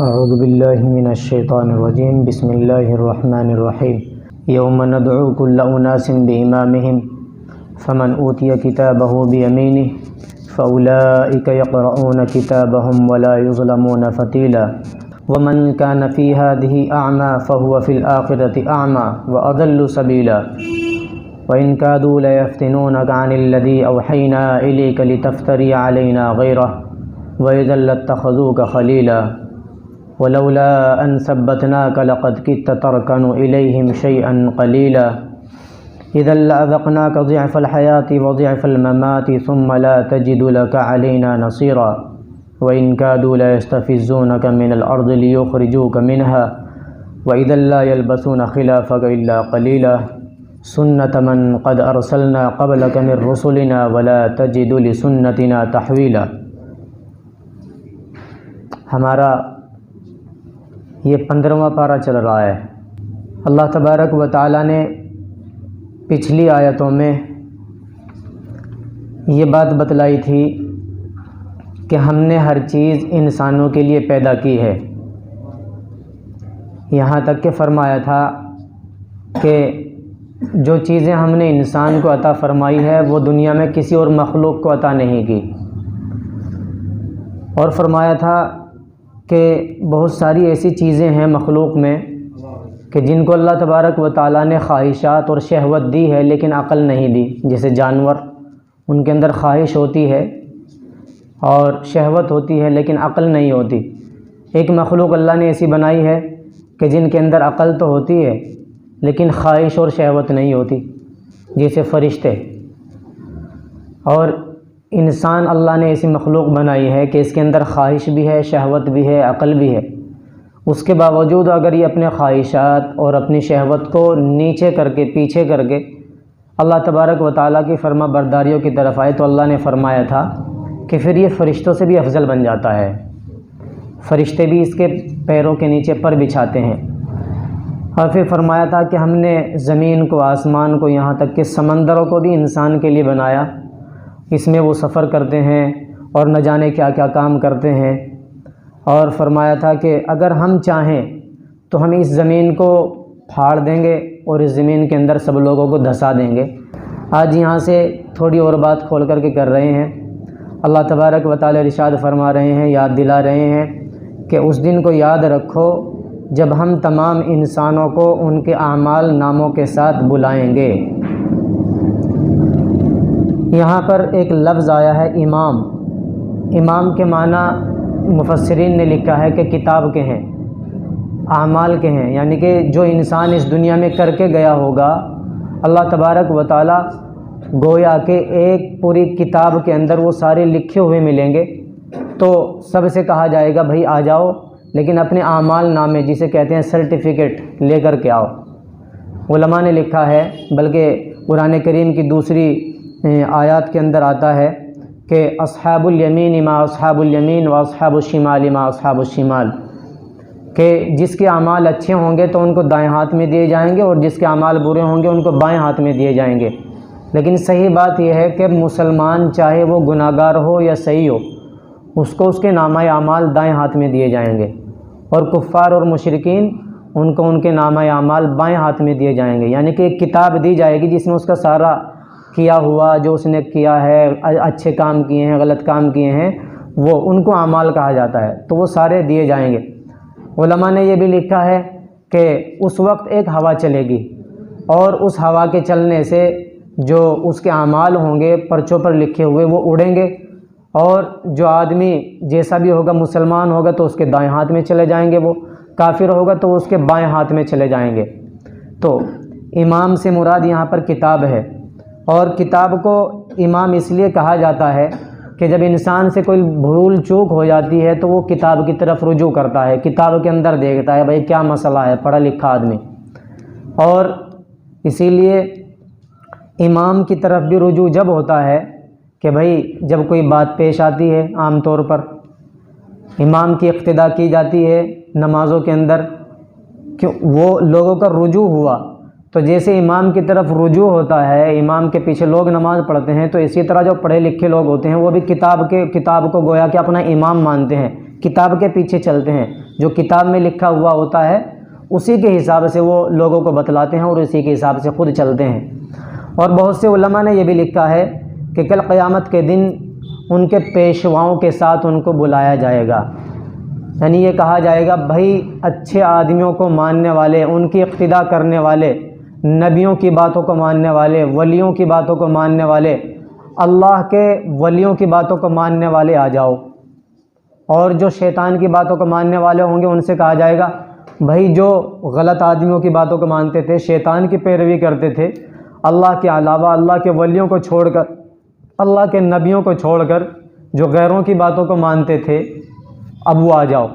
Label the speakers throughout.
Speaker 1: اعوذ باللہ من الشیطان الرجیم بسم اللہ الرحمن الرحیم یوم ندعو کل اناس بامامہم فمن اوتی کتابہ بیمینہ فاولئک یقرؤون کتابہم ولا یظلمون فتیلا ومن کان فی ہذہ اعمی فہو فی الآخرۃ اعمی واضل سبیلا وإن كادوا ليفتنونك عن الذي أوحينا إليك لتفتري علينا غيره وإذا لاتخذوك خليلا ولولا أن ثبتناك لقد كدت تركن إليهم شيئا قليلا إذا لأذقناك ضعف الحياة وضعف الممات ثم لا تجد لك علينا نصيرا وإن كادوا ليستفزونك من الأرض ليخرجوك منها وإذا لا يلبثون خلافك إلا قليلا سنة من قد أرسلنا قبلك من رسلنا ولا تجد لسنتنا تحويلا۔ ہمارا یہ 15واں پارہ چل رہا ہے۔ اللہ تبارک و تعالیٰ نے پچھلی آیتوں میں یہ بات بتلائی تھی کہ ہم نے ہر چیز انسانوں کے لیے پیدا کی ہے، یہاں تک کہ فرمایا تھا کہ جو چیزیں ہم نے انسان کو عطا فرمائی ہے وہ دنیا میں کسی اور مخلوق کو عطا نہیں کی، اور فرمایا تھا کہ بہت ساری ایسی چیزیں ہیں مخلوق میں کہ جن کو اللہ تبارک و تعالیٰ نے خواہشات اور شہوت دی ہے لیکن عقل نہیں دی۔ جیسے جانور، ان کے اندر خواہش ہوتی ہے اور شہوت ہوتی ہے لیکن عقل نہیں ہوتی۔ ایک مخلوق اللہ نے ایسی بنائی ہے کہ جن کے اندر عقل تو ہوتی ہے لیکن خواہش اور شہوت نہیں ہوتی، جیسے فرشتے۔ اور انسان اللہ نے ایسی مخلوق بنائی ہے کہ اس کے اندر خواہش بھی ہے، شہوت بھی ہے، عقل بھی ہے۔ اس کے باوجود اگر یہ اپنے خواہشات اور اپنی شہوت کو نیچے کر کے، پیچھے کر کے اللہ تبارک و تعالیٰ کی فرما برداریوں کی طرف آئے تو اللہ نے فرمایا تھا کہ پھر یہ فرشتوں سے بھی افضل بن جاتا ہے۔ فرشتے بھی اس کے پیروں کے نیچے پر بچھاتے ہیں۔ اور پھر فرمایا تھا کہ ہم نے زمین کو، آسمان کو، یہاں تک کہ سمندروں کو بھی انسان کے لیے بنایا، اس میں وہ سفر کرتے ہیں اور نہ جانے کیا کیا کام کرتے ہیں۔ اور فرمایا تھا کہ اگر ہم چاہیں تو ہم اس زمین کو پھاڑ دیں گے اور اس زمین کے اندر سب لوگوں کو دھسا دیں گے۔ آج یہاں سے تھوڑی اور بات کھول کر کے کر رہے ہیں۔ اللہ تبارک و تعالی ارشاد فرما رہے ہیں، یاد دلا رہے ہیں کہ اس دن کو یاد رکھو جب ہم تمام انسانوں کو ان کے اعمال ناموں کے ساتھ بلائیں گے۔ یہاں پر ایک لفظ آیا ہے امام۔ امام کے معنی مفسرین نے لکھا ہے کہ کتاب کے ہیں، اعمال کے ہیں، یعنی کہ جو انسان اس دنیا میں کر کے گیا ہوگا، اللہ تبارک و تعالی گویا کہ ایک پوری کتاب کے اندر وہ سارے لکھے ہوئے ملیں گے۔ تو سب سے کہا جائے گا بھائی آ جاؤ، لیکن اپنے اعمال نامے، جسے کہتے ہیں سرٹیفکیٹ، لے کر کے آؤ۔ علماء نے لکھا ہے، بلکہ قرآن کریم کی دوسری آیات کے اندر آتا ہے کہ اصحاب الیمین ما اصحاب الیمین و اصحاب الشمال ما اصحاب الشمال، کہ جس کے اعمال اچھے ہوں گے تو ان کو دائیں ہاتھ میں دیے جائیں گے اور جس کے اعمال برے ہوں گے ان کو بائیں ہاتھ میں دیے جائیں گے۔ لیکن صحیح بات یہ ہے کہ مسلمان چاہے وہ گناہ گار ہو یا صحیح ہو، اس کو اس کے نامہ اعمال دائیں ہاتھ میں دیے جائیں گے، اور کفار اور مشرکین ان کو ان کے نامہ اعمال بائیں ہاتھ میں دیے جائیں گے۔ یعنی کہ ایک کتاب دی جائے گی جس میں اس کا سارا کیا ہوا، جو اس نے کیا ہے، اچھے کام کیے ہیں، غلط کام کیے ہیں، وہ ان کو اعمال کہا جاتا ہے، تو وہ سارے دیے جائیں گے۔ علماء نے یہ بھی لکھا ہے کہ اس وقت ایک ہوا چلے گی اور اس ہوا کے چلنے سے جو اس کے اعمال ہوں گے پرچوں پر لکھے ہوئے وہ اڑیں گے، اور جو آدمی جیسا بھی ہوگا، مسلمان ہوگا تو اس کے دائیں ہاتھ میں چلے جائیں گے، وہ کافر ہوگا تو اس کے بائیں ہاتھ میں چلے جائیں گے۔ تو امام سے مراد یہاں پر کتاب ہے، اور کتاب کو امام اس لیے کہا جاتا ہے کہ جب انسان سے کوئی بھول چوک ہو جاتی ہے تو وہ کتاب کی طرف رجوع کرتا ہے، کتاب کے اندر دیکھتا ہے بھائی کیا مسئلہ ہے، پڑھا لکھا آدمی، اور اسی لیے امام کی طرف بھی رجوع جب ہوتا ہے کہ بھائی جب کوئی بات پیش آتی ہے، عام طور پر امام کی اقتداء کی جاتی ہے نمازوں کے اندر، کہ وہ لوگوں کا رجوع ہوا، تو جیسے امام کی طرف رجوع ہوتا ہے، امام کے پیچھے لوگ نماز پڑھتے ہیں، تو اسی طرح جو پڑھے لکھے لوگ ہوتے ہیں وہ بھی کتاب کو گویا کہ اپنا امام مانتے ہیں، کتاب کے پیچھے چلتے ہیں۔ جو کتاب میں لکھا ہوا ہوتا ہے اسی کے حساب سے وہ لوگوں کو بتلاتے ہیں اور اسی کے حساب سے خود چلتے ہیں۔ اور بہت سے علماء نے یہ بھی لکھا ہے کہ کل قیامت کے دن ان کے پیشواؤں کے ساتھ ان کو بلایا جائے گا، یعنی یہ کہا جائے گا بھائی اچھے آدمیوں کو ماننے والے، ان کی اقتداء کرنے والے، نبیوں کی باتوں کو ماننے والے، ولیوں کی باتوں کو ماننے والے، اللہ کے ولیوں کی باتوں کو ماننے والے آ جاؤ، اور جو شیطان کی باتوں کو ماننے والے ہوں گے ان سے کہا جائے گا بھائی جو غلط آدمیوں کی باتوں کو مانتے تھے، شیطان کی پیروی کرتے تھے، اللہ کے علاوہ اللہ کے ولیوں کو چھوڑ کر، اللہ کے نبیوں کو چھوڑ کر جو غیروں کی باتوں کو مانتے تھے، اب وہ آ جاؤ۔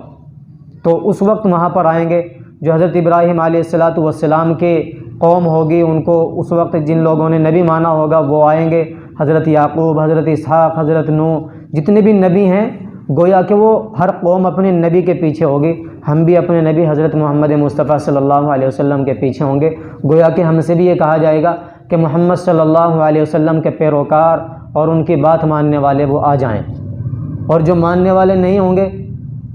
Speaker 1: تو اس وقت وہاں پر آئیں گے جو حضرت ابراہیم علیہ السلام کی قوم ہوگی، ان کو اس وقت جن لوگوں نے نبی مانا ہوگا وہ آئیں گے، حضرت یعقوب، حضرت اسحاق، حضرت نوح، جتنے بھی نبی ہیں، گویا کہ وہ ہر قوم اپنے نبی کے پیچھے ہوگی۔ ہم بھی اپنے نبی حضرت محمد مصطفیٰ صلی اللہ علیہ وسلم کے پیچھے ہوں گے۔ گویا کہ ہم سے بھی یہ کہا جائے گا کہ محمد صلی اللہ علیہ وسلم کے پیروکار اور ان کی بات ماننے والے وہ آ جائیں، اور جو ماننے والے نہیں ہوں گے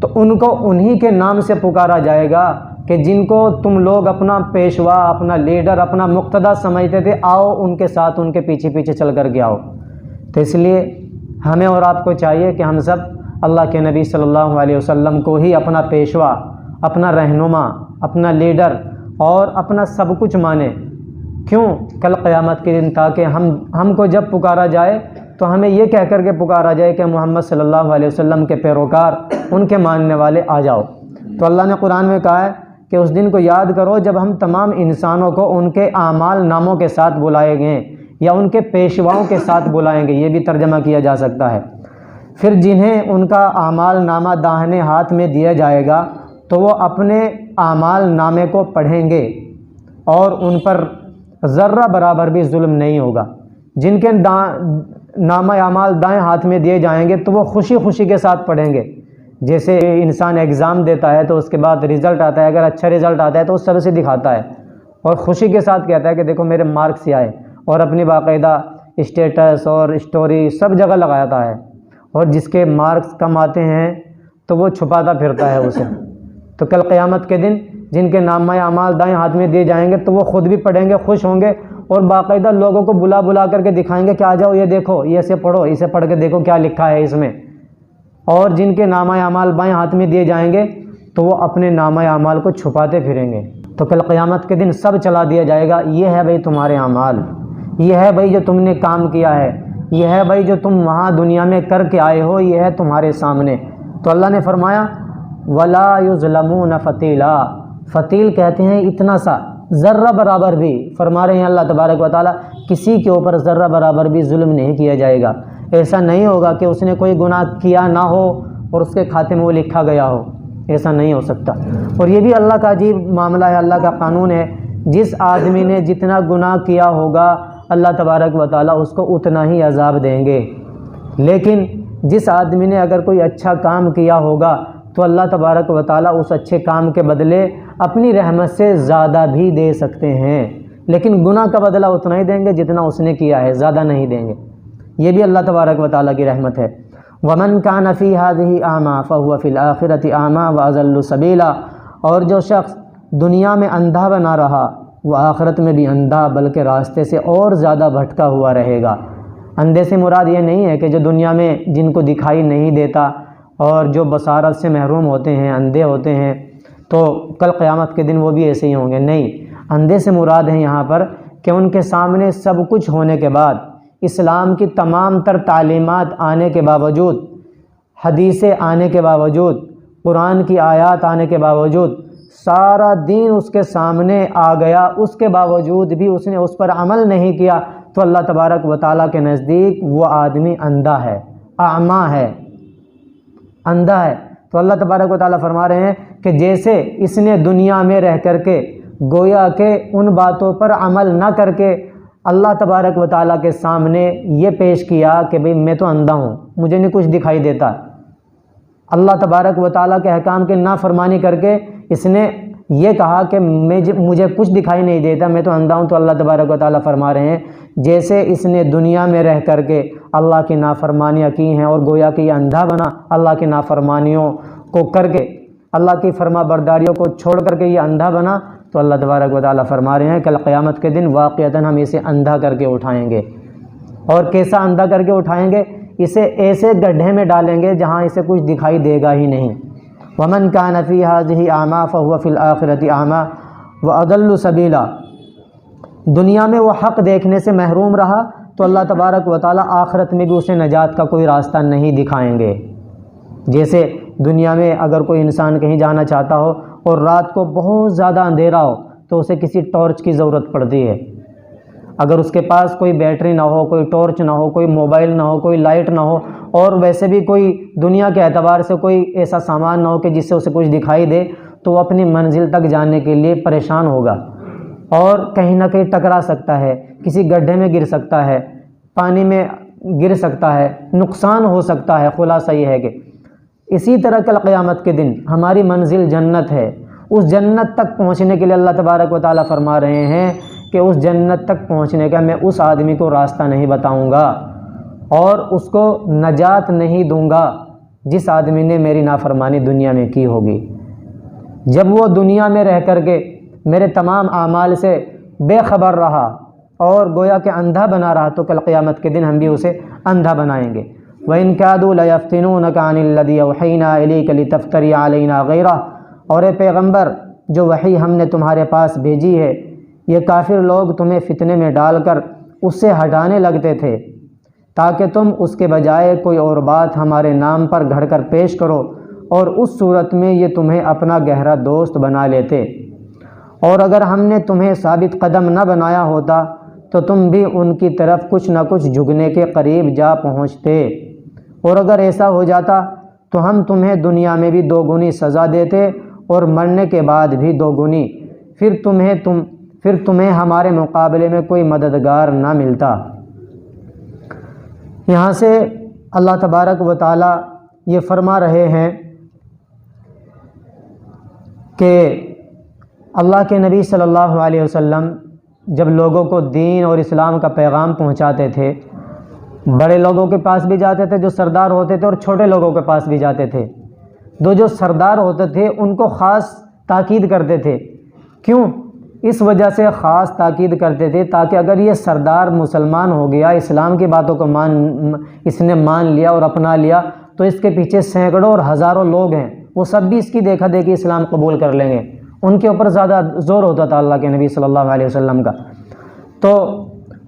Speaker 1: تو ان کو انہی کے نام سے پکارا جائے گا کہ جن کو تم لوگ اپنا پیشوا، اپنا لیڈر، اپنا مقتدی سمجھتے تھے، آؤ ان کے ساتھ، ان کے پیچھے پیچھے چل کر کے آؤ۔ تو اس لیے ہمیں اور آپ کو چاہیے کہ ہم سب اللہ کے نبی صلی اللہ علیہ وسلم کو ہی اپنا پیشوا، اپنا رہنما، اپنا لیڈر اور اپنا سب کچھ مانیں۔ کیوں؟ کل قیامت کے دن تاکہ ہم کو جب پکارا جائے تو ہمیں یہ کہہ کر کے پکارا جائے کہ محمد صلی اللہ علیہ وسلم کے پیروکار، ان کے ماننے والے آ جاؤ۔ تو اللہ نے قرآن میں کہا ہے کہ اس دن کو یاد کرو جب ہم تمام انسانوں کو ان کے اعمال ناموں کے ساتھ بلائے گئے یا ان کے پیشواؤں کے ساتھ بلائیں گے، یہ بھی ترجمہ کیا جا سکتا ہے۔ پھر جنہیں ان کا اعمال نامہ داہنے ہاتھ میں دیا جائے گا تو وہ اپنے اعمال نامے کو پڑھیں گے اور ان پر ذرہ برابر بھی ظلم نہیں ہوگا۔ جن کے نامہ اعمال دائیں ہاتھ میں دیے جائیں گے تو وہ خوشی خوشی کے ساتھ پڑھیں گے۔ جیسے انسان ایگزام دیتا ہے تو اس کے بعد رزلٹ آتا ہے، اگر اچھا رزلٹ آتا ہے تو اس سب سے دکھاتا ہے اور خوشی کے ساتھ کہتا ہے کہ دیکھو میرے مارکس یہ آئے، اور اپنی باقاعدہ اسٹیٹس اور اسٹوری سب جگہ لگاتا ہے۔ اور جس کے مارکس کم آتے ہیں تو وہ چھپاتا پھرتا ہے اسے۔ تو کل قیامت کے دن جن کے نامہ اعمال دائیں ہاتھ میں دیے جائیں گے تو وہ خود بھی پڑھیں گے، خوش ہوں گے، اور باقاعدہ لوگوں کو بلا بلا کر کے دکھائیں گے کہ آ جاؤ یہ دیکھو، یہ اسے پڑھو، اسے پڑھ کے دیکھو کیا لکھا ہے اس میں۔ اور جن کے نامہ اعمال بائیں ہاتھ میں دیے جائیں گے تو وہ اپنے نامہ اعمال کو چھپاتے پھریں گے۔ تو کل قیامت کے دن سب چلا دیا جائے گا، یہ ہے بھائی تمہارے اعمال، یہ ہے بھائی جو تم نے کام کیا ہے، یہ ہے بھائی جو تم وہاں دنیا میں کر کے آئے ہو، یہ ہے تمہارے سامنے۔ تو اللہ نے فرمایا وَلَا يُظْلَمُونَ فَتِيلًا، فتیل کہتے ہیں اتنا سا، ذرہ برابر بھی، فرما رہے ہیں اللہ تبارک و تعالیٰ کسی کے اوپر ذرہ برابر بھی ظلم نہیں کیا جائے گا۔ ایسا نہیں ہوگا کہ اس نے کوئی گناہ کیا نہ ہو اور اس کے کھاتے میں وہ لکھا گیا ہو، ایسا نہیں ہو سکتا۔ اور یہ بھی اللہ کا عجیب معاملہ ہے، اللہ کا قانون ہے، جس آدمی نے جتنا گناہ کیا ہوگا اللہ تبارک و تعالیٰ اس کو اتنا ہی عذاب دیں گے، لیکن جس آدمی نے اگر کوئی اچھا کام کیا ہوگا تو اللہ تبارک و تعالیٰ اس اچھے کام کے بدلے اپنی رحمت سے زیادہ بھی دے سکتے ہیں، لیکن گناہ کا بدلہ اتنا ہی دیں گے جتنا اس نے کیا ہے، زیادہ نہیں دیں گے۔ یہ بھی اللہ تبارک و تعالیٰ کی رحمت ہے۔ وَمَنْ كَانَ فِي هَذِهِ أَعْمَىٰ فَهُوَ فِي الْآخِرَةِ أَعْمَىٰ وَأَضَلُّ سَبِيلًا، اور جو شخص دنیا میں اندھا بنا رہا وہ آخرت میں بھی اندھا بلکہ راستے سے اور زیادہ بھٹکا ہوا رہے گا۔ اندھے سے مراد یہ نہیں ہے کہ جو دنیا میں جن کو دکھائی نہیں دیتا اور جو بصارت سے محروم ہوتے ہیں، اندھے ہوتے ہیں، تو کل قیامت کے دن وہ بھی ایسے ہی ہوں گے۔ نہیں، اندھے سے مراد ہے یہاں پر کہ ان کے سامنے سب کچھ ہونے کے بعد، اسلام کی تمام تر تعلیمات آنے کے باوجود، حدیثیں آنے کے باوجود، قرآن کی آیات آنے کے باوجود، سارا دین اس کے سامنے آ گیا، اس کے باوجود بھی اس نے اس پر عمل نہیں کیا، تو اللہ تبارک و تعالیٰ کے نزدیک وہ آدمی اندھا ہے، اعمیٰ ہے، اندھا ہے۔ تو اللہ تبارک و تعالیٰ فرما رہے ہیں کہ جیسے اس نے دنیا میں رہ کر کے گویا کہ ان باتوں پر عمل نہ کر کے اللہ تبارک و تعالیٰ کے سامنے یہ پیش کیا کہ بھئی میں تو اندھا ہوں، مجھے نہیں کچھ دکھائی دیتا، اللہ تبارک و تعالیٰ کے احکام کی نافرمانی کر کے اس نے یہ کہا کہ مجھے کچھ دکھائی نہیں دیتا، میں تو اندھا ہوں، تو اللہ تبارک و تعالیٰ فرما رہے ہیں جیسے اس نے دنیا میں رہ کر کے اللہ کی نافرمانیاں کی ہیں اور گویا کہ یہ اندھا بنا اللہ کی نافرمانیوں کو کر کے، اللہ کی فرما برداریوں کو چھوڑ کر کے یہ اندھا بنا، تو اللہ تبارک و تعالیٰ فرما رہے ہیں کل قیامت کے دن واقعتاً ہم اسے اندھا کر کے اٹھائیں گے۔ اور کیسا اندھا کر کے اٹھائیں گے؟ اسے ایسے گڈھے میں ڈالیں گے جہاں اسے کچھ دکھائی دے گا ہی نہیں۔ وَمَنْ كَانَ فِي هَٰذِهِ أَعْمَىٰ فَهُوَ فِي الْآخِرَةِ أَعْمَىٰ وَأَضَلُّ سَبِيلًا۔ دنیا میں وہ حق دیکھنے سے محروم رہا تو اللہ تبارک و تعالیٰ آخرت میں بھی اسے نجات کا کوئی راستہ نہیں دکھائیں گے۔ جیسے دنیا میں اگر کوئی انسان کہیں جانا چاہتا ہو اور رات کو بہت زیادہ اندھیرا ہو تو اسے کسی ٹارچ کی ضرورت پڑتی ہے۔ اگر اس کے پاس کوئی بیٹری نہ ہو، کوئی ٹارچ نہ ہو، کوئی موبائل نہ ہو، کوئی لائٹ نہ ہو، اور ویسے بھی کوئی دنیا کے اعتبار سے کوئی ایسا سامان نہ ہو کہ جس سے اسے کچھ دکھائی دے، تو وہ اپنی منزل تک جانے کے لیے پریشان ہوگا اور کہیں نہ کہیں ٹکرا سکتا ہے، کسی گڈھے میں گر سکتا ہے، پانی میں گر سکتا ہے، نقصان ہو سکتا ہے۔ خلاصہ یہ ہے کہ اسی طرح کل قیامت کے دن ہماری منزل جنت ہے، اس جنت تک پہنچنے کے لیے اللہ تبارک و تعالیٰ فرما رہے ہیں کہ اس جنت تک پہنچنے کا میں اس آدمی کو راستہ نہیں بتاؤں گا اور اس کو نجات نہیں دوں گا جس آدمی نے میری نافرمانی دنیا میں کی ہوگی۔ جب وہ دنیا میں رہ کر کے میرے تمام اعمال سے بے خبر رہا اور گویا کہ اندھا بنا رہا، تو کل قیامت کے دن ہم بھی اسے اندھا بنائیں گے۔ وَإِن كَادُوا لَيَفْتِنُونَكَ عَنِ الَّذِي أَوْحَيْنَا إِلَيْكَ لِتَفْتَرِيَ عَلَيْنَا غَيْرَهُ۔ اور اے پیغمبر، جو وحی ہم نے تمہارے پاس بھیجی ہے، یہ کافر لوگ تمہیں فتنے میں ڈال کر اس سے ہٹانے لگتے تھے تاکہ تم اس کے بجائے کوئی اور بات ہمارے نام پر گھڑ کر پیش کرو، اور اس صورت میں یہ تمہیں اپنا گہرا دوست بنا لیتے۔ اور اگر ہم نے تمہیں ثابت قدم نہ بنایا ہوتا تو تم بھی ان کی طرف کچھ نہ کچھ جھکنے کے قریب جا پہنچتے، اور اگر ایسا ہو جاتا تو ہم تمہیں دنیا میں بھی 2 گنی سزا دیتے اور مرنے کے بعد بھی 2 گنی، پھر تمہیں ہمارے مقابلے میں کوئی مددگار نہ ملتا۔ یہاں سے اللہ تبارک و تعالیٰ یہ فرما رہے ہیں کہ اللہ کے نبی صلی اللہ علیہ وسلم جب لوگوں کو دین اور اسلام کا پیغام پہنچاتے تھے، بڑے لوگوں کے پاس بھی جاتے تھے جو سردار ہوتے تھے، اور چھوٹے لوگوں کے پاس بھی جاتے تھے۔ جو سردار ہوتے تھے ان کو خاص تاکید کرتے تھے۔ کیوں؟ اس وجہ سے خاص تاکید کرتے تھے تاکہ اگر یہ سردار مسلمان ہو گیا، اسلام کی باتوں کو اس نے مان لیا اور اپنا لیا، تو اس کے پیچھے سینکڑوں اور ہزاروں لوگ ہیں، وہ سب بھی اس کی دیکھا دیکھی اسلام قبول کر لیں گے۔ ان کے اوپر زیادہ زور ہوتا تھا اللہ کے نبی صلی اللہ علیہ وسلم کا۔ تو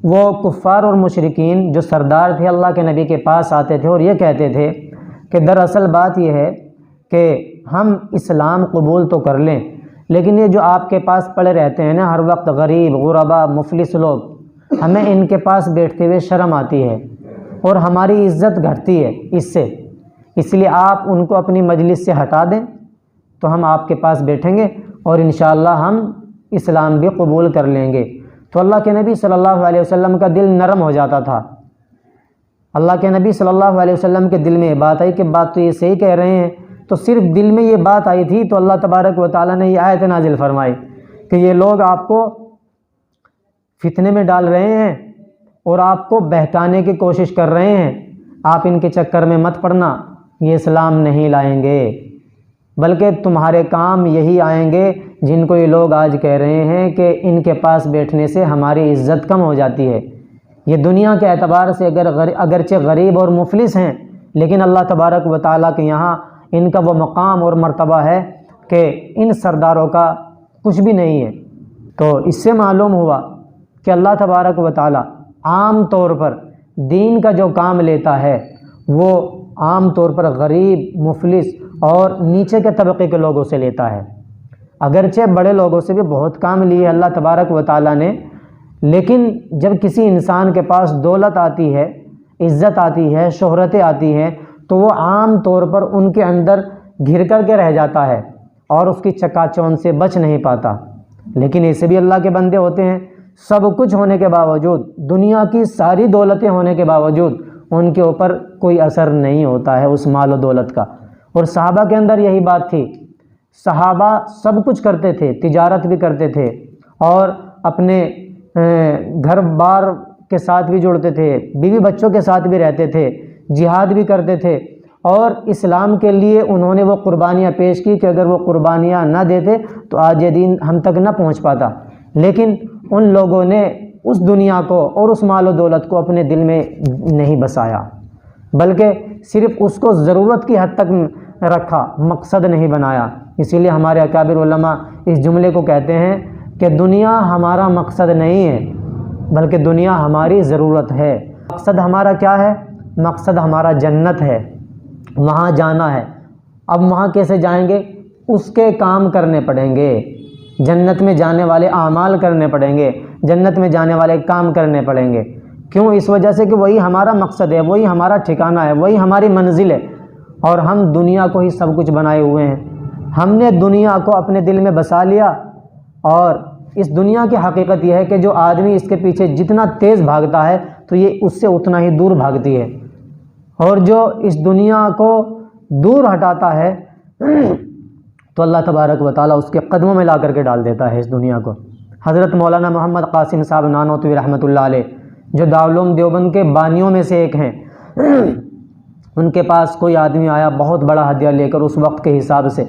Speaker 1: وہ کفار اور مشرکین جو سردار تھے اللہ کے نبی کے پاس آتے تھے اور یہ کہتے تھے کہ دراصل بات یہ ہے کہ ہم اسلام قبول تو کر لیں، لیکن یہ جو آپ کے پاس پڑے رہتے ہیں نا ہر وقت، غریب، غربا، مفلس لوگ، ہمیں ان کے پاس بیٹھتے ہوئے شرم آتی ہے اور ہماری عزت گھٹتی ہے اس سے، اس لیے آپ ان کو اپنی مجلس سے ہٹا دیں تو ہم آپ کے پاس بیٹھیں گے اور انشاءاللہ ہم اسلام بھی قبول کر لیں گے۔ تو اللہ کے نبی صلی اللہ علیہ وسلم کا دل نرم ہو جاتا تھا۔ اللہ کے نبی صلی اللہ علیہ وسلم کے دل میں یہ بات آئی کہ بات تو یہ صحیح کہہ رہے ہیں، تو صرف دل میں یہ بات آئی تھی تو اللہ تبارک و تعالیٰ نے یہ آیت نازل فرمائی کہ یہ لوگ آپ کو فتنے میں ڈال رہے ہیں اور آپ کو بہکانے کی کوشش کر رہے ہیں، آپ ان کے چکر میں مت پڑنا، یہ اسلام نہیں لائیں گے، بلکہ تمہارے کام یہی آئیں گے جن کو یہ لوگ آج کہہ رہے ہیں کہ ان کے پاس بیٹھنے سے ہماری عزت کم ہو جاتی ہے۔ یہ دنیا کے اعتبار سے اگرچہ غریب اور مفلس ہیں، لیکن اللہ تبارک و تعالیٰ کے یہاں ان کا وہ مقام اور مرتبہ ہے کہ ان سرداروں کا کچھ بھی نہیں ہے۔ تو اس سے معلوم ہوا کہ اللہ تبارک و تعالیٰ عام طور پر دین کا جو کام لیتا ہے وہ عام طور پر غریب، مفلس اور نیچے کے طبقے کے لوگوں سے لیتا ہے۔ اگرچہ بڑے لوگوں سے بھی بہت کام لیے اللہ تبارک و تعالیٰ نے، لیکن جب کسی انسان کے پاس دولت آتی ہے، عزت آتی ہے، شہرتیں آتی ہیں، تو وہ عام طور پر ان کے اندر گھر کر کے رہ جاتا ہے اور اس کی چکا چوند سے بچ نہیں پاتا۔ لیکن ایسے بھی اللہ کے بندے ہوتے ہیں، سب کچھ ہونے کے باوجود، دنیا کی ساری دولتیں ہونے کے باوجود ان کے اوپر کوئی اثر نہیں ہوتا ہے اس مال و دولت کا۔ اور صحابہ کے اندر یہی بات تھی، صحابہ سب کچھ کرتے تھے، تجارت بھی کرتے تھے اور اپنے گھر بار کے ساتھ بھی جڑتے تھے، بیوی بچوں کے ساتھ بھی رہتے تھے، جہاد بھی کرتے تھے اور اسلام کے لیے انہوں نے وہ قربانیاں پیش کی کہ اگر وہ قربانیاں نہ دیتے تو آج یہ دین ہم تک نہ پہنچ پاتا، لیکن ان لوگوں نے اس دنیا کو اور اس مال و دولت کو اپنے دل میں نہیں بسایا، بلکہ صرف اس کو ضرورت کی حد تک رکھا، مقصد نہیں بنایا۔ اسی لیے ہمارے اکابر علماء اس جملے کو کہتے ہیں کہ دنیا ہمارا مقصد نہیں ہے بلکہ دنیا ہماری ضرورت ہے۔ مقصد ہمارا کیا ہے؟ مقصد ہمارا جنت ہے، وہاں جانا ہے۔ اب وہاں کیسے جائیں گے؟ اس کے کام کرنے پڑیں گے، جنت میں جانے والے اعمال کرنے پڑیں گے، جنت میں جانے والے کام کرنے پڑیں گے۔ کیوں؟ اس وجہ سے کہ وہی ہمارا مقصد ہے، وہی ہمارا ٹھکانہ ہے، وہی ہماری منزل ہے، اور ہم دنیا کو ہی سب کچھ بنائے ہوئے ہیں۔ ہم نے دنیا کو اپنے دل میں بسا لیا، اور اس دنیا کی حقیقت یہ ہے کہ جو آدمی اس کے پیچھے جتنا تیز بھاگتا ہے تو یہ اس سے اتنا ہی دور بھاگتی ہے، اور جو اس دنیا کو دور ہٹاتا ہے تو اللہ تبارک و تعالیٰ اس کے قدموں میں لا کر کے ڈال دیتا ہے اس دنیا کو۔ حضرت مولانا محمد قاسم صاحب نانوتوی رحمۃ اللہ علیہ، جو دارالعلوم دیوبند کے بانیوں میں سے ایک ہیں، ان کے پاس کوئی آدمی آیا بہت بڑا ہدیہ لے کر اس وقت کے حساب سے،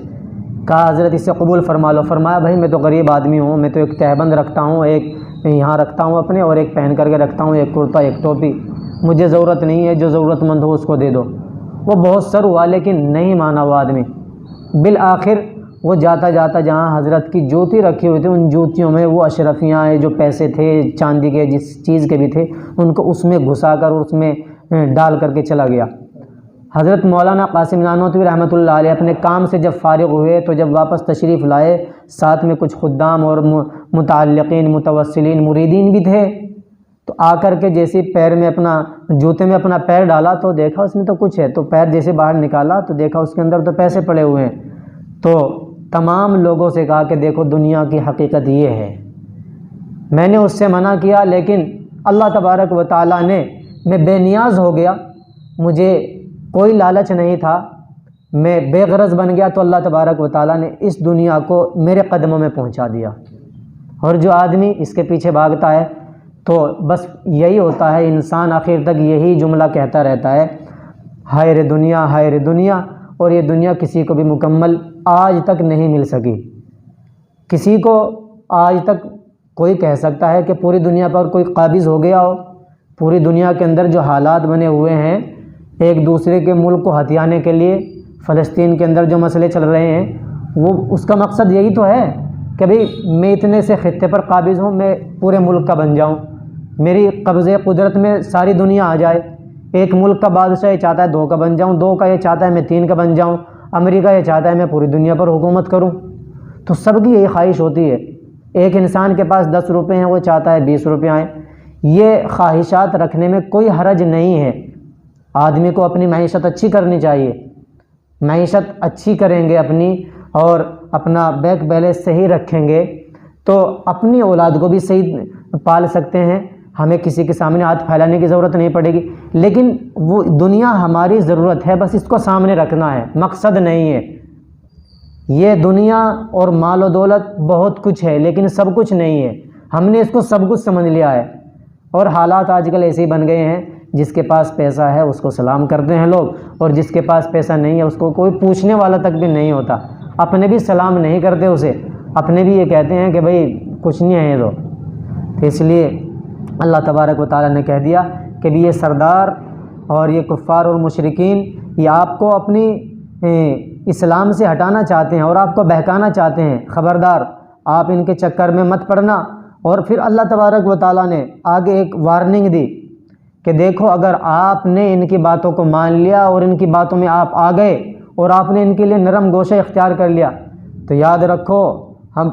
Speaker 1: کہا حضرت اسے قبول فرما لو۔ فرمایا بھائی میں تو غریب آدمی ہوں، میں تو ایک تہبند رکھتا ہوں، ایک یہاں رکھتا ہوں اپنے، اور ایک پہن کر کے رکھتا ہوں، ایک کرتا ایک ٹوپی، مجھے ضرورت نہیں ہے، جو ضرورت مند ہو اس کو دے دو۔ وہ بہت سر ہوا لیکن نہیں مانا وہ آدمی۔ بالآخر وہ جاتا جاتا جہاں حضرت کی جوتی رکھی ہوئی تھی، ان جوتیوں میں وہ اشرفیاں جو پیسے تھے چاندی کے جس چیز کے بھی تھے ان کو اس میں گھسا کر اور اس میں ڈال کر کے چلا گیا۔ حضرت مولانا قاسم نانوتوی رحمۃ اللہ علیہ اپنے کام سے جب فارغ ہوئے تو جب واپس تشریف لائے، ساتھ میں کچھ خدام اور متعلقین، متوسلین، مریدین بھی تھے، تو آ کر کے جیسے پیر میں اپنا جوتے میں اپنا پیر ڈالا تو دیکھا اس میں تو کچھ ہے، تو پیر جیسے باہر نکالا تو دیکھا اس کے اندر تو پیسے پڑے ہوئے ہیں۔ تو تمام لوگوں سے کہا کہ دیکھو دنیا کی حقیقت یہ ہے۔ میں نے اس سے منع کیا لیکن اللہ تبارک و تعالیٰ نے، میں بے نیاز ہو گیا، مجھے کوئی لالچ نہیں تھا، میں بے غرض بن گیا، تو اللہ تبارک و تعالیٰ نے اس دنیا کو میرے قدموں میں پہنچا دیا۔ اور جو آدمی اس کے پیچھے بھاگتا ہے تو بس یہی ہوتا ہے، انسان آخر تک یہی جملہ کہتا رہتا ہے، ہائے رے دنیا، ہائے رے دنیا، اور یہ دنیا کسی کو بھی مکمل آج تک نہیں مل سکی۔ کسی کو آج تک کوئی کہہ سکتا ہے کہ پوری دنیا پر کوئی قابض ہو گیا ہو؟ پوری دنیا کے اندر جو حالات بنے ہوئے ہیں ایک دوسرے کے ملک کو ہتھیانے کے لیے، فلسطین کے اندر جو مسئلے چل رہے ہیں، وہ اس کا مقصد یہی تو ہے کہ بھئی میں اتنے سے خطے پر قابض ہوں، میں پورے ملک کا بن جاؤں، میری قبضے قدرت میں ساری دنیا آ جائے۔ ایک ملک کا بادشاہ یہ چاہتا ہے 2 کا بن جاؤں، 2 کا یہ چاہتا ہے میں 3 کا بن جاؤں، امریکہ یہ چاہتا ہے میں پوری دنیا پر حکومت کروں۔ تو سب کی یہی خواہش ہوتی ہے۔ ایک انسان کے پاس 10 روپے ہیں، وہ چاہتا ہے 20 روپے آئیں۔ یہ خواہشات رکھنے میں کوئی حرج نہیں ہے، آدمی کو اپنی معیشت اچھی کرنی چاہیے۔ معیشت اچھی کریں گے اپنی، اور اپنا بینک بیلنس صحیح رکھیں گے تو اپنی اولاد کو بھی صحیح پال سکتے ہیں، ہمیں کسی کے سامنے ہاتھ پھیلانے کی ضرورت نہیں پڑے گی۔ لیکن وہ دنیا ہماری ضرورت ہے، بس اس کو سامنے رکھنا ہے، مقصد نہیں ہے۔ یہ دنیا اور مال و دولت بہت کچھ ہے لیکن سب کچھ نہیں ہے، ہم نے اس کو سب کچھ سمجھ لیا ہے، اور حالات آج کل ایسے ہی بن گئے ہیں، جس کے پاس پیسہ ہے اس کو سلام کرتے ہیں لوگ، اور جس کے پاس پیسہ نہیں ہے اس کو کوئی پوچھنے والا تک بھی نہیں ہوتا، اپنے بھی سلام نہیں کرتے اسے، اپنے بھی یہ کہتے ہیں کہ بھئی کچھ نہیں ہے یہ تو اس لیے اللہ تبارک و تعالیٰ نے کہہ دیا کہ بھی یہ سردار اور یہ کفار اور مشرکین یہ آپ کو اپنی اسلام سے ہٹانا چاہتے ہیں اور آپ کو بہکانا چاہتے ہیں، خبردار آپ ان کے چکر میں مت پڑنا۔ اور پھر اللہ تبارک و تعالیٰ نے آگے ایک وارننگ دی کہ دیکھو اگر آپ نے ان کی باتوں کو مان لیا اور ان کی باتوں میں آپ آ گئے اور آپ نے ان کے لیے نرم گوشہ اختیار کر لیا تو یاد رکھو ہم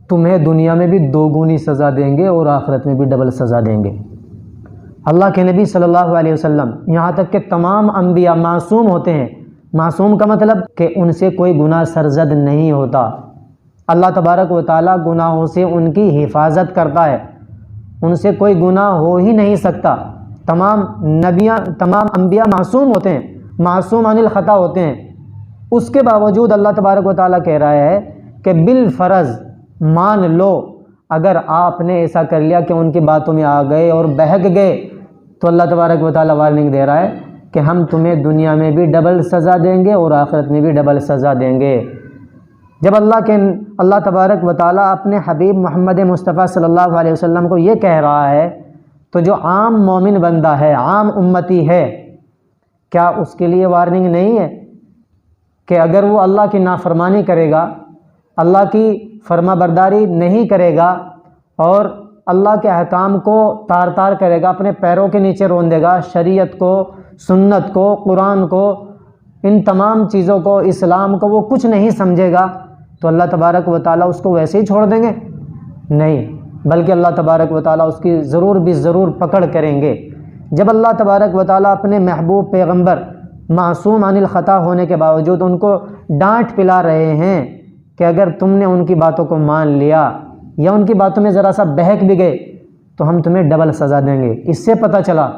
Speaker 1: تمہیں دنیا میں بھی 2 گنی سزا دیں گے اور آخرت میں بھی ڈبل سزا دیں گے۔ اللہ کے نبی صلی اللہ علیہ وسلم یہاں تک کہ تمام انبیاء معصوم ہوتے ہیں، معصوم کا مطلب کہ ان سے کوئی گناہ سرزد نہیں ہوتا، اللہ تبارک و تعالیٰ گناہوں سے ان کی حفاظت کرتا ہے، ان سے کوئی گناہ ہو ہی نہیں سکتا۔ تمام انبیاء معصوم ہوتے ہیں، معصوم عن الخطا ہوتے ہیں، اس کے باوجود اللہ تبارک و تعالیٰ کہہ رہا ہے کہ بالفرض مان لو اگر آپ نے ایسا کر لیا کہ ان کی باتوں میں آ گئے اور بہک گئے تو اللہ تبارک و تعالیٰ وارننگ دے رہا ہے کہ ہم تمہیں دنیا میں بھی ڈبل سزا دیں گے اور آخرت میں بھی ڈبل سزا دیں گے۔ جب اللہ تبارک و تعالیٰ اپنے حبیب محمد مصطفیٰ صلی اللہ علیہ وسلم کو یہ کہہ رہا ہے تو جو عام مومن بندہ ہے، عام امتی ہے، کیا اس کے لیے وارننگ نہیں ہے کہ اگر وہ اللہ کی نافرمانی کرے گا، اللہ کی فرما برداری نہیں کرے گا اور اللہ کے احکام کو تار تار کرے گا، اپنے پیروں کے نیچے رون دے گا، شریعت کو، سنت کو، قرآن کو، ان تمام چیزوں کو، اسلام کو وہ کچھ نہیں سمجھے گا، تو اللہ تبارک و تعالیٰ اس کو ویسے ہی چھوڑ دیں گے؟ نہیں، بلکہ اللہ تبارک و تعالیٰ اس کی ضرور بھی ضرور پکڑ کریں گے۔ جب اللہ تبارک و تعالیٰ اپنے محبوب پیغمبر معصوم عن الخطا ہونے کے باوجود ان کو ڈانٹ پلا رہے ہیں کہ اگر تم نے ان کی باتوں کو مان لیا یا ان کی باتوں میں ذرا سا بہک بھی گئے تو ہم تمہیں ڈبل سزا دیں گے، اس سے پتہ چلا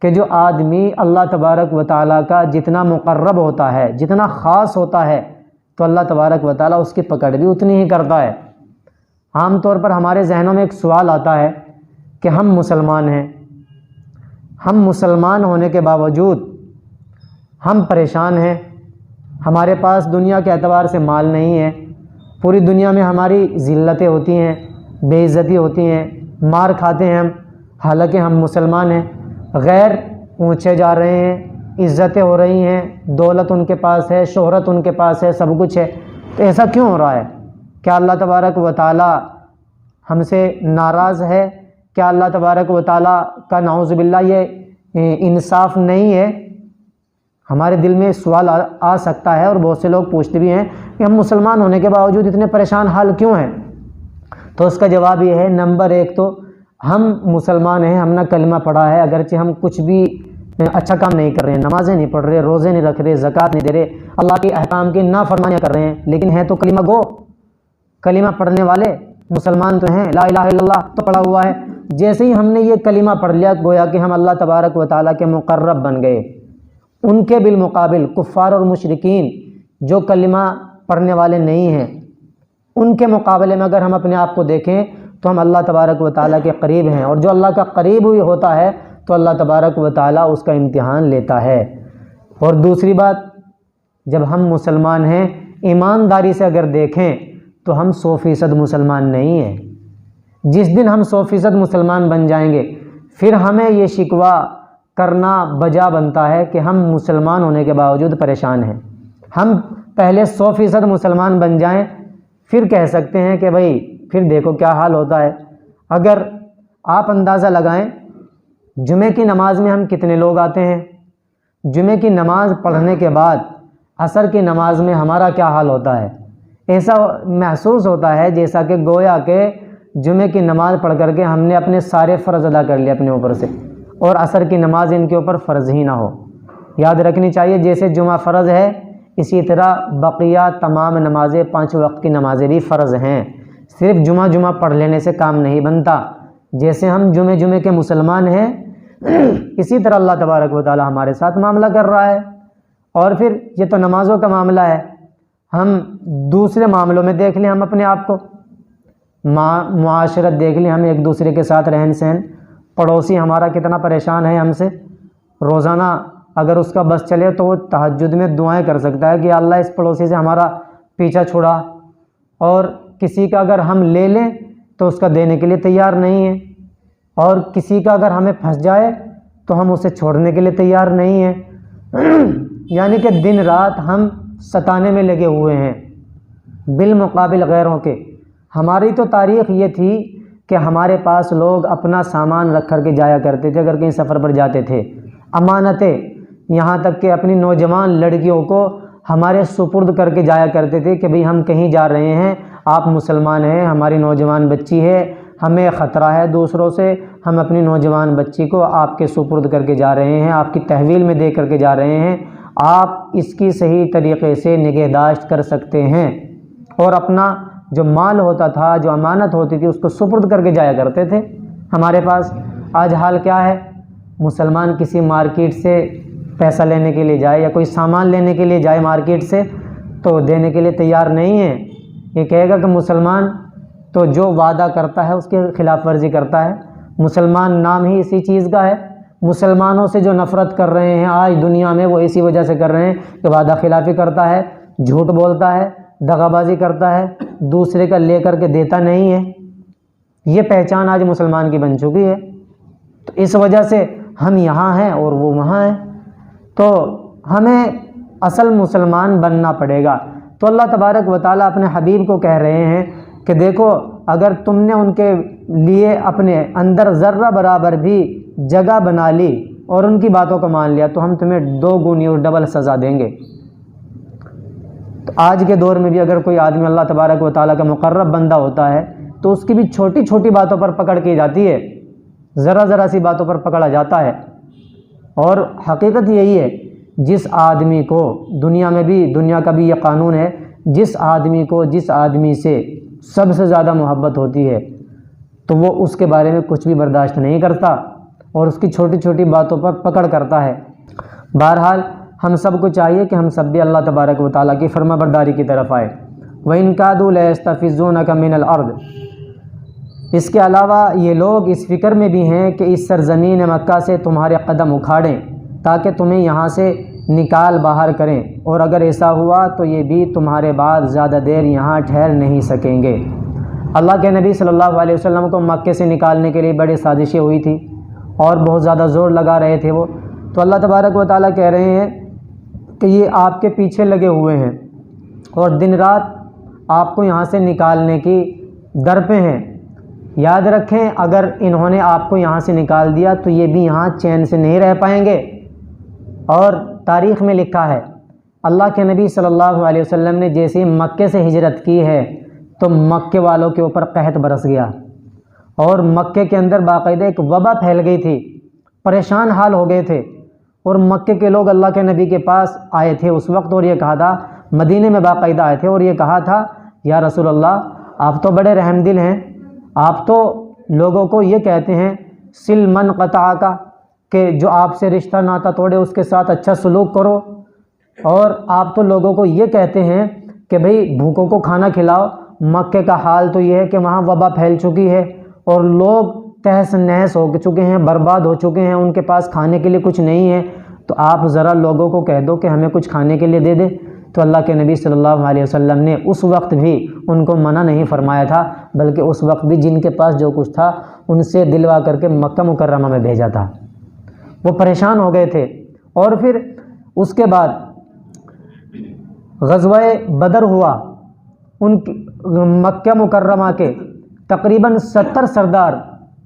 Speaker 1: کہ جو آدمی اللہ تبارک و تعالیٰ کا جتنا مقرب ہوتا ہے، جتنا خاص ہوتا ہے، تو اللہ تبارک و تعالیٰ اس کی پکڑ بھی اتنی ہی کرتا ہے۔ عام طور پر ہمارے ذہنوں میں ایک سوال آتا ہے کہ ہم مسلمان ہیں، ہم مسلمان ہونے کے باوجود ہم پریشان ہیں، ہمارے پاس دنیا کے اعتبار سے مال نہیں ہے، پوری دنیا میں ہماری ذلتیں ہوتی ہیں، بے عزتی ہوتی ہیں، مار کھاتے ہیں ہم، حالانکہ ہم مسلمان ہیں، غیر اونچے جا رہے ہیں، عزتیں ہو رہی ہیں، دولت ان کے پاس ہے، شہرت ان کے پاس ہے، سب کچھ ہے، تو ایسا کیوں ہو رہا ہے؟ کیا اللہ تبارک و تعالیٰ ہم سے ناراض ہے؟ کیا اللہ تبارک و تعالیٰ کا نعوذ باللہ یہ انصاف نہیں ہے؟ ہمارے دل میں سوال آ سکتا ہے، اور بہت سے لوگ پوچھتے بھی ہیں کہ ہم مسلمان ہونے کے باوجود اتنے پریشان حال کیوں ہیں؟ تو اس کا جواب یہ ہے، نمبر ایک تو ہم مسلمان ہیں، ہم نے کلمہ پڑھا ہے، اگرچہ ہم کچھ بھی اچھا کام نہیں کر رہے ہیں، نمازیں نہیں پڑھ رہے، روزے نہیں رکھ رہے، زکوٰۃ نہیں دے رہے، اللہ کے احکام کی نافرمانیاں کر رہے ہیں، لیکن ہیں تو کلمہ گو، کلمہ پڑھنے والے مسلمان تو ہیں، لا الہ الا اللہ تو پڑھا ہوا ہے۔ جیسے ہی ہم نے یہ کلمہ پڑھ لیا، گویا کہ ہم اللہ تبارک و تعالیٰ کے مقرب بن گئے۔ ان کے بالمقابل کفار اور مشرکین جو کلمہ پڑھنے والے نہیں ہیں، ان کے مقابلے میں اگر ہم اپنے آپ کو دیکھیں تو ہم اللہ تبارک و تعالیٰ کے قریب ہیں، اور جو اللہ کا قریب ہوئی ہوتا ہے تو اللہ تبارک و تعالیٰ اس کا امتحان لیتا ہے۔ اور دوسری بات، جب ہم مسلمان ہیں، ایمانداری سے اگر دیکھیں تو ہم 100% مسلمان نہیں ہیں۔ جس دن ہم 100% مسلمان بن جائیں گے، پھر ہمیں یہ شکوہ کرنا بجا بنتا ہے کہ ہم مسلمان ہونے کے باوجود پریشان ہیں۔ ہم پہلے 100% مسلمان بن جائیں، پھر کہہ سکتے ہیں کہ بھائی پھر دیکھو کیا حال ہوتا ہے۔ اگر آپ اندازہ لگائیں، جمعے کی نماز میں ہم کتنے لوگ آتے ہیں، جمعے کی نماز پڑھنے کے بعد عصر کی نماز میں ہمارا کیا حال ہوتا ہے؟ ایسا محسوس ہوتا ہے جیسا کہ گویا کہ جمعے کی نماز پڑھ کر کے ہم نے اپنے سارے فرض ادا کر لیے اپنے اوپر سے، اور عصر کی نماز ان کے اوپر فرض ہی نہ ہو۔ یاد رکھنی چاہیے، جیسے جمعہ فرض ہے، اسی طرح بقیہ تمام نمازیں، 5 وقت کی نمازیں بھی فرض ہیں۔ صرف جمعہ پڑھ لینے سے کام نہیں بنتا۔ جیسے ہم جمعے کے مسلمان ہیں، اسی طرح اللہ تبارک و تعالی ہمارے ساتھ معاملہ کر رہا ہے۔ اور پھر یہ تو نمازوں کا معاملہ ہے، ہم دوسرے معاملوں میں دیکھ لیں، ہم اپنے آپ کو معاشرت دیکھ لیں، ہم ایک دوسرے کے ساتھ رہن سہن، پڑوسی ہمارا کتنا پریشان ہے ہم سے، روزانہ اگر اس کا بس چلے تو وہ تہجد میں دعائیں کر سکتا ہے کہ اللہ اس پڑوسی سے ہمارا پیچھا چھڑا، اور کسی کا اگر ہم لے لیں تو اس کا دینے کے لیے تیار نہیں ہے، اور کسی کا اگر ہمیں پھنس جائے تو ہم اسے چھوڑنے کے لیے تیار نہیں ہیں۔ یعنی کہ دن رات ہم ستانے میں لگے ہوئے ہیں بالمقابل غیروں کے۔ ہماری تو تاریخ یہ تھی کہ ہمارے پاس لوگ اپنا سامان رکھ کر کے جایا کرتے تھے اگر کہیں سفر پر جاتے تھے، امانتیں، یہاں تک کہ اپنی نوجوان لڑکیوں کو ہمارے سپرد کر کے جایا کرتے تھے کہ بھئی ہم کہیں جا رہے ہیں، آپ مسلمان ہیں، ہماری نوجوان بچی ہے، ہمیں خطرہ ہے دوسروں سے، ہم اپنی نوجوان بچی کو آپ کے سپرد کر کے جا رہے ہیں، آپ کی تحویل میں دے کر کے جا رہے ہیں، آپ اس کی صحیح طریقے سے نگہداشت کر سکتے ہیں، اور اپنا جو مال ہوتا تھا، جو امانت ہوتی تھی، اس کو سپرد کر کے جایا کرتے تھے ہمارے پاس۔ آج حال کیا ہے؟ مسلمان کسی مارکیٹ سے پیسہ لینے کے لیے جائے یا کوئی سامان لینے کے لیے جائے مارکیٹ سے تو دینے کے لیے تیار نہیں ہے، یہ کہے گا کہ مسلمان تو جو وعدہ کرتا ہے اس کی خلاف ورزی کرتا ہے، مسلمان نام ہی اسی چیز کا ہے، مسلمانوں سے جو نفرت کر رہے ہیں آج دنیا میں، وہ اسی وجہ سے کر رہے ہیں کہ وعدہ خلافی کرتا ہے، جھوٹ بولتا ہے، دغا بازی کرتا ہے، دوسرے کا لے کر کے دیتا نہیں ہے۔ یہ پہچان آج مسلمان کی بن چکی ہے۔ تو اس وجہ سے ہم یہاں ہیں اور وہ وہاں ہیں، تو ہمیں اصل مسلمان بننا پڑے گا۔ تو اللہ تبارک و تعالیٰ اپنے حبیب کو کہہ رہے ہیں کہ دیکھو، اگر تم نے ان کے لیے اپنے اندر ذرہ برابر بھی جگہ بنا لی اور ان کی باتوں کو مان لیا تو ہم تمہیں 2 گنی اور ڈبل سزا دیں گے۔ تو آج کے دور میں بھی اگر کوئی آدمی اللہ تبارک و تعالیٰ کا مقرب بندہ ہوتا ہے تو اس کی بھی چھوٹی چھوٹی باتوں پر پکڑ کی جاتی ہے، ذرا سی باتوں پر پکڑا جاتا ہے۔ اور حقیقت یہی ہے، جس آدمی کو دنیا میں بھی، دنیا کا بھی یہ قانون ہے، جس آدمی کو جس آدمی سے سب سے زیادہ محبت ہوتی ہے تو وہ اس کے بارے میں کچھ بھی برداشت نہیں کرتا اور اس کی چھوٹی چھوٹی باتوں پر پکڑ کرتا ہے۔ بہرحال ہم سب کو چاہیے کہ ہم سب بھی اللہ تبارک و تعالیٰ کی فرما برداری کی طرف آئے۔ وَإِن كَادُوا لَيَسْتَفِزُّونَكَ مِنَ الْأَرْضِ، اس کے علاوہ یہ لوگ اس فکر میں بھی ہیں کہ اس سرزمین مکہ سے تمہارے قدم اکھاڑیں تاکہ تمہیں یہاں سے نکال باہر کریں، اور اگر ایسا ہوا تو یہ بھی تمہارے بعد زیادہ دیر یہاں ٹھہر نہیں سکیں گے۔ اللہ کے نبی صلی اللہ علیہ وسلم کو مکے سے نکالنے کے لیے بڑی سازشیں ہوئی تھی اور بہت زیادہ زور لگا رہے تھے وہ، تو اللہ تبارک و تعالیٰ کہہ رہے ہیں کہ یہ آپ کے پیچھے لگے ہوئے ہیں اور دن رات آپ کو یہاں سے نکالنے کی در پہ ہیں۔ یاد رکھیں، اگر انہوں نے آپ کو یہاں سے نکال دیا تو یہ بھی یہاں چین سے نہیں رہ پائیں گے۔ اور تاریخ میں لکھا ہے، اللہ کے نبی صلی اللہ علیہ وسلم نے جیسے ہی مکے سے ہجرت کی ہے تو مکے والوں کے اوپر قحط برس گیا اور مکے کے اندر باقاعدہ ایک وبا پھیل گئی تھی، پریشان حال ہو گئے تھے۔ اور مکے کے لوگ اللہ کے نبی کے پاس آئے تھے اس وقت اور یہ کہا تھا، مدینے میں باقاعدہ آئے تھے اور یہ کہا تھا، یا رسول اللہ آپ تو بڑے رحم دل ہیں، آپ تو لوگوں کو یہ کہتے ہیں سل من قطع کا، کہ جو آپ سے رشتہ ناتا توڑے اس کے ساتھ اچھا سلوک کرو، اور آپ تو لوگوں کو یہ کہتے ہیں کہ بھئی بھوکوں کو کھانا کھلاؤ۔ مکے کا حال تو یہ ہے کہ وہاں وبا پھیل چکی ہے اور لوگ تہس نہس ہو چکے ہیں، برباد ہو چکے ہیں، ان کے پاس کھانے کے لیے کچھ نہیں ہے، تو آپ ذرا لوگوں کو کہہ دو کہ ہمیں کچھ کھانے کے لیے دے دے۔ تو اللہ کے نبی صلی اللہ علیہ وسلم نے اس وقت بھی ان کو منع نہیں فرمایا تھا، بلکہ اس وقت بھی جن کے پاس جو کچھ تھا ان سے دلوا کر کے مکہ مکرمہ میں بھیجا تھا۔ وہ پریشان ہو گئے تھے۔ اور پھر اس کے بعد غزوہ بدر ہوا، ان مکہ مکرمہ کے تقریباً 70 سردار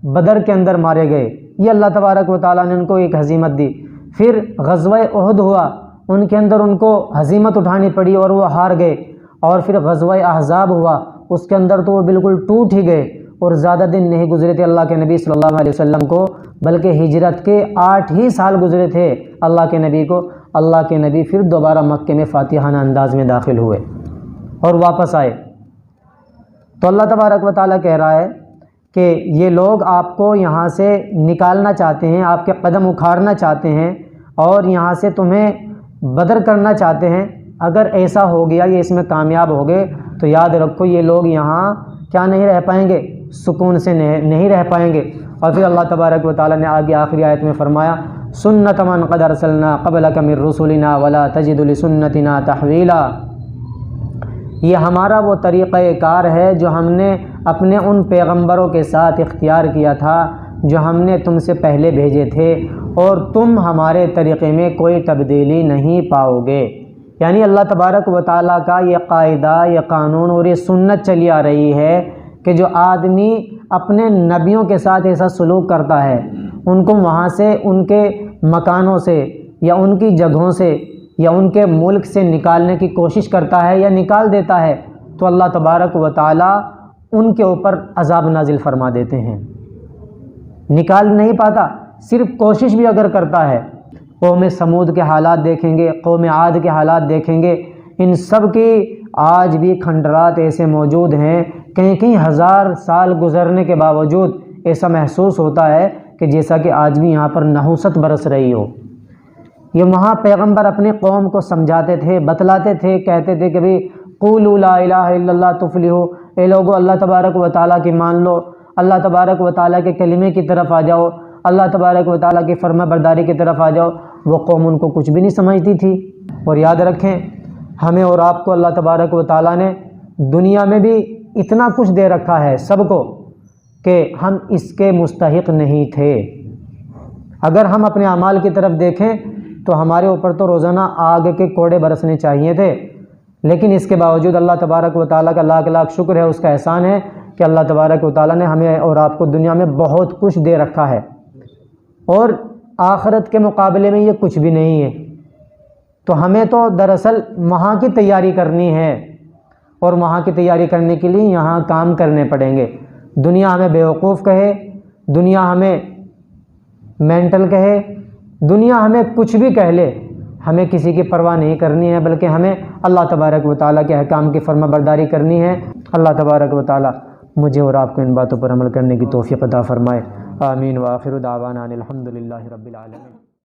Speaker 1: بدر کے اندر مارے گئے، یہ اللہ تبارک و تعالیٰ نے ان کو ایک ہزیمت دی۔ پھر غزوہ احد ہوا، ان کے اندر ان کو ہزیمت اٹھانی پڑی اور وہ ہار گئے۔ اور پھر غزوہ احزاب ہوا، اس کے اندر تو وہ بالکل ٹوٹ ہی گئے اور زیادہ دن نہیں گزرے تھے اللہ کے نبی صلی اللہ علیہ وسلم کو، بلکہ ہجرت کے 8 ہی سال گزرے تھے اللہ کے نبی کو، اللہ کے نبی پھر دوبارہ مکے میں فاتحانہ انداز میں داخل ہوئے اور واپس آئے۔ تو اللہ تبارک و تعالیٰ کہہ رہا ہے کہ یہ لوگ آپ کو یہاں سے نکالنا چاہتے ہیں، آپ کے قدم اکھاڑنا چاہتے ہیں اور یہاں سے تمہیں بدر کرنا چاہتے ہیں۔ اگر ایسا ہو گیا، یہ اس میں کامیاب ہو گئے، تو یاد رکھو یہ لوگ یہاں کیا نہیں رہ پائیں گے، سکون سے نہیں رہ پائیں گے۔ اور پھر اللہ تبارک و تعالیٰ نے آگے آخری آیت میں فرمایا، سنت من قد ارسلنا قبلک من رسلنا ولا تجد لسنتنا تحویلا، یہ ہمارا وہ طریقہ کار ہے جو ہم نے اپنے ان پیغمبروں کے ساتھ اختیار کیا تھا جو ہم نے تم سے پہلے بھیجے تھے، اور تم ہمارے طریقے میں کوئی تبدیلی نہیں پاؤ گے۔ یعنی اللہ تبارک و تعالیٰ کا یہ قاعدہ، یہ قانون اور یہ سنت چلی آ رہی ہے کہ جو آدمی اپنے نبیوں کے ساتھ ایسا سلوک کرتا ہے، ان کو وہاں سے، ان کے مکانوں سے یا ان کی جگہوں سے یا ان کے ملک سے نکالنے کی کوشش کرتا ہے یا نکال دیتا ہے، تو اللہ تبارک و تعالیٰ ان کے اوپر عذاب نازل فرما دیتے ہیں۔ نکال نہیں پاتا، صرف کوشش بھی اگر کرتا ہے۔ قوم سمود کے حالات دیکھیں گے، قوم عاد کے حالات دیکھیں گے، ان سب کی آج بھی کھنڈرات ایسے موجود ہیں، کئی ہزار سال گزرنے کے باوجود ایسا محسوس ہوتا ہے کہ جیسا کہ آج بھی یہاں پر نحوست برس رہی ہو۔ یہ وہاں پیغمبر اپنی قوم کو سمجھاتے تھے، بتلاتے تھے، کہتے تھے کہ بھئی قولوا لا الہ الا اللہ تفلحوا، اے لوگو اللہ تبارک و تعالیٰ کی مان لو، اللہ تبارک و تعالیٰ کے کلمے کی طرف آ جاؤ، اللہ تبارک و تعالیٰ کی فرما برداری کی طرف آ جاؤ، وہ قوم ان کو کچھ بھی نہیں سمجھتی تھی۔ اور یاد رکھیں ہمیں اور آپ کو اللہ تبارک و تعالیٰ نے دنیا میں بھی اتنا کچھ دے رکھا ہے سب کو کہ ہم اس کے مستحق نہیں تھے۔ اگر ہم اپنے اعمال کی طرف دیکھیں تو ہمارے اوپر تو روزانہ آگ کے کوڑے برسنے چاہیے تھے، لیکن اس کے باوجود اللہ تبارک و تعالیٰ کا لاکھ لاکھ شکر ہے، اس کا احسان ہے کہ اللہ تبارک و تعالیٰ نے ہمیں اور آپ کو دنیا میں بہت کچھ دے رکھا ہے، اور آخرت کے مقابلے میں یہ کچھ بھی نہیں ہے۔ تو ہمیں تو دراصل وہاں کی تیاری کرنی ہے، اور وہاں کی تیاری کرنے کے لیے یہاں کام کرنے پڑیں گے۔ دنیا ہمیں بیوقوف کہے، دنیا ہمیں مینٹل کہے، دنیا ہمیں کچھ بھی کہہ لے، ہمیں کسی کی پرواہ نہیں کرنی ہے، بلکہ ہمیں اللہ تبارک و تعالیٰ کے احکام کی فرما برداری کرنی ہے۔ اللہ تبارک و تعالیٰ مجھے اور آپ کو ان باتوں پر عمل کرنے کی توفیق عطا فرمائے۔ آمین۔ وآخر دعوانا ان الحمد للہ رب العالمین۔